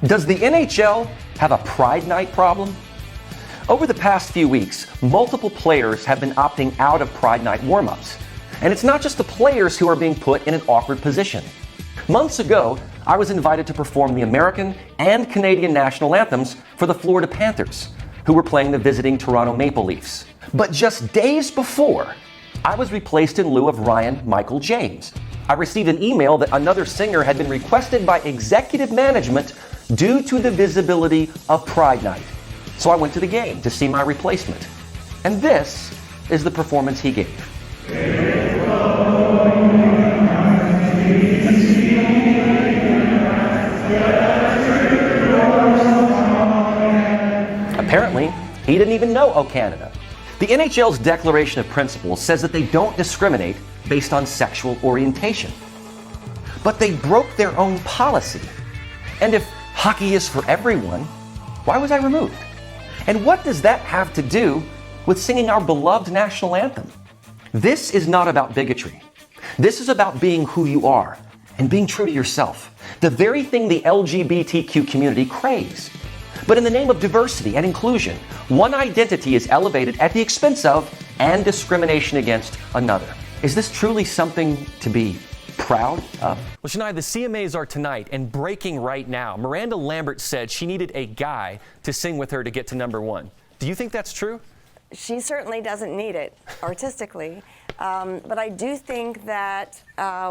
Does the NHL have a Pride Night problem? Over the past few weeks, multiple players have been opting out of Pride Night warm-ups. And it's not just the players who are being put in an awkward position. Months ago, I was invited to perform the American and Canadian national anthems for the Florida Panthers, who were playing the visiting Toronto Maple Leafs. But just days before, I was replaced in lieu of Ryan Michael James. I received an email that another singer had been requested by executive management due to the visibility of Pride Night. So I went to the game to see my replacement. And this is the performance he gave. Apparently, he didn't even know "O Canada." The NHL's Declaration of Principles says that they don't discriminate based on sexual orientation. But they broke their own policy. And if hockey is for everyone, why was I removed? And what does that have to do with singing our beloved national anthem? This is not about bigotry. This is about being who you are and being true to yourself, the very thing the LGBTQ community craves. But in the name of diversity and inclusion, one identity is elevated at the expense of and discrimination against another. Is this truly something to be proud of? Well, Shania, the CMAs are tonight and breaking right now. Miranda Lambert said she needed a guy to sing with her to get to #1. Do you think that's true? She certainly doesn't need it artistically. But I do think that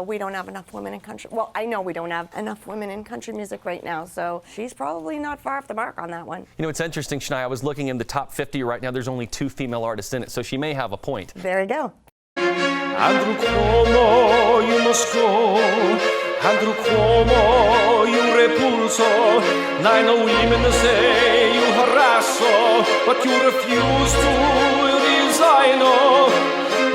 we don't have enough women in country. Well, I know we don't have enough women in country music right now, so she's probably not far off the mark on that one. You know, it's interesting, Shania. I was looking in the top 50 right now. There's only 2 female artists in it, so she may have a point. There you go. Andrew Cuomo, you must go. Andrew Cuomo, you repulso. 9 women say you harass, but you refuse to resign.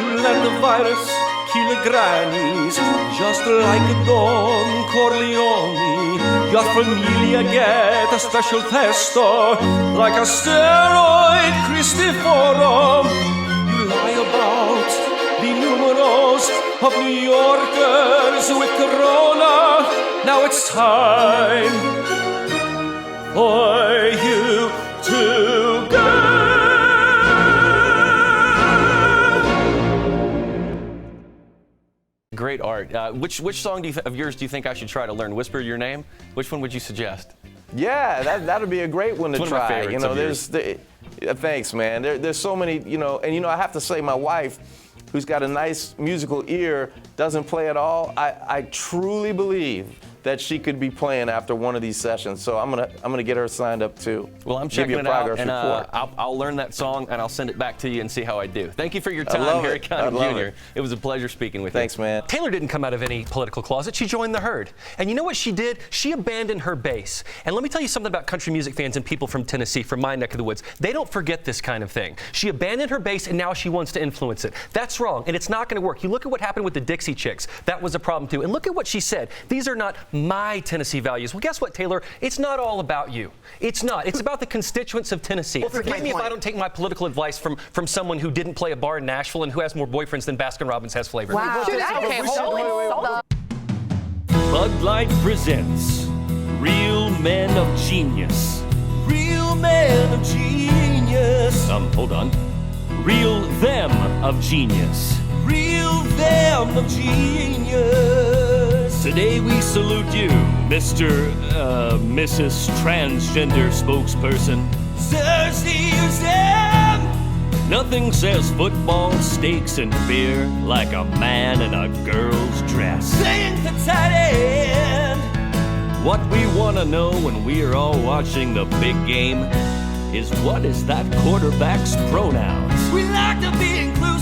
You let the virus kill the grannies, just like Don Corleone. Your familia get a special test, like a steroid Cristoforo. You lie about the numerals of New Yorkers with Corona. Now it's time for you to go. Great art. Which song of yours do you think I should try to learn? Whisper Your Name? Which one would you suggest? Yeah, that'd be a great one to It's try. One of my favorites Thanks, man. There's so many, and I have to say, my wife, who's got a nice musical ear, doesn't play at all. I truly believe that she could be playing after one of these sessions. So I'm gonna get her signed up too. Well, I'm checking it out, and I'll learn that song and I'll send it back to you and see how I do. Thank you for your time, Harry Connick Jr. It was a pleasure speaking with you. Thanks, man. Taylor didn't come out of any political closet. She joined the herd. And you know what she did? She abandoned her base. And let me tell you something about country music fans and people from Tennessee, from my neck of the woods. They don't forget this kind of thing. She abandoned her base and now she wants to influence it. That's wrong, and it's not going to work. You look at what happened with the Dixie Chicks. That was a problem too. And look at what she said. These are not my Tennessee values. Well, guess what, Taylor? It's not all about you. It's not. It's about the constituents of Tennessee. Well, forgive me if I don't take my political advice from someone who didn't play a bar in Nashville and who has more boyfriends than Baskin-Robbins has flavor. Wow. Bud Light presents Real Men of Genius. Real Men of Genius. Hold on. Real Them of Genius. Real Them of Genius. Today we salute you, Mrs. Transgender Spokesperson. Nothing says football, steaks, and beer like a man in a girl's dress. Saying the tight end. What we want to know when we are all watching the big game is what is that quarterback's pronouns? We like to be inclusive.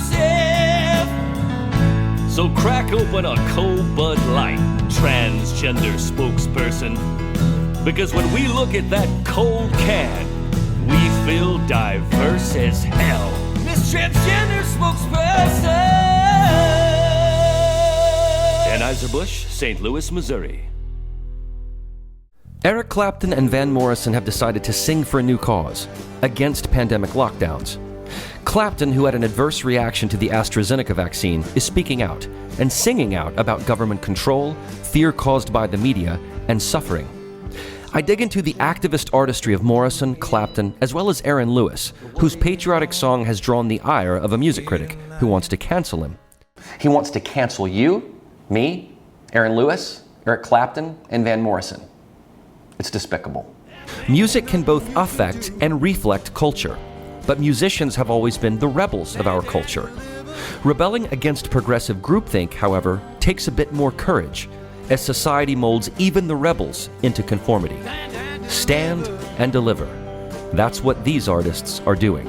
So crack open a cold Bud Light, transgender spokesperson. Because when we look at that cold can, we feel diverse as hell. Miss Transgender Spokesperson! Anheuser-Busch, St. Louis, Missouri. Eric Clapton and Van Morrison have decided to sing for a new cause, against pandemic lockdowns. Clapton, who had an adverse reaction to the AstraZeneca vaccine, is speaking out and singing out about government control, fear caused by the media, and suffering. I dig into the activist artistry of Morrison, Clapton, as well as Aaron Lewis, whose patriotic song has drawn the ire of a music critic who wants to cancel him. He wants to cancel you, me, Aaron Lewis, Eric Clapton, and Van Morrison. It's despicable. Music can both affect and reflect culture, but musicians have always been the rebels of our culture. Rebelling against progressive groupthink, however, takes a bit more courage, as society molds even the rebels into conformity. Stand and deliver. That's what these artists are doing.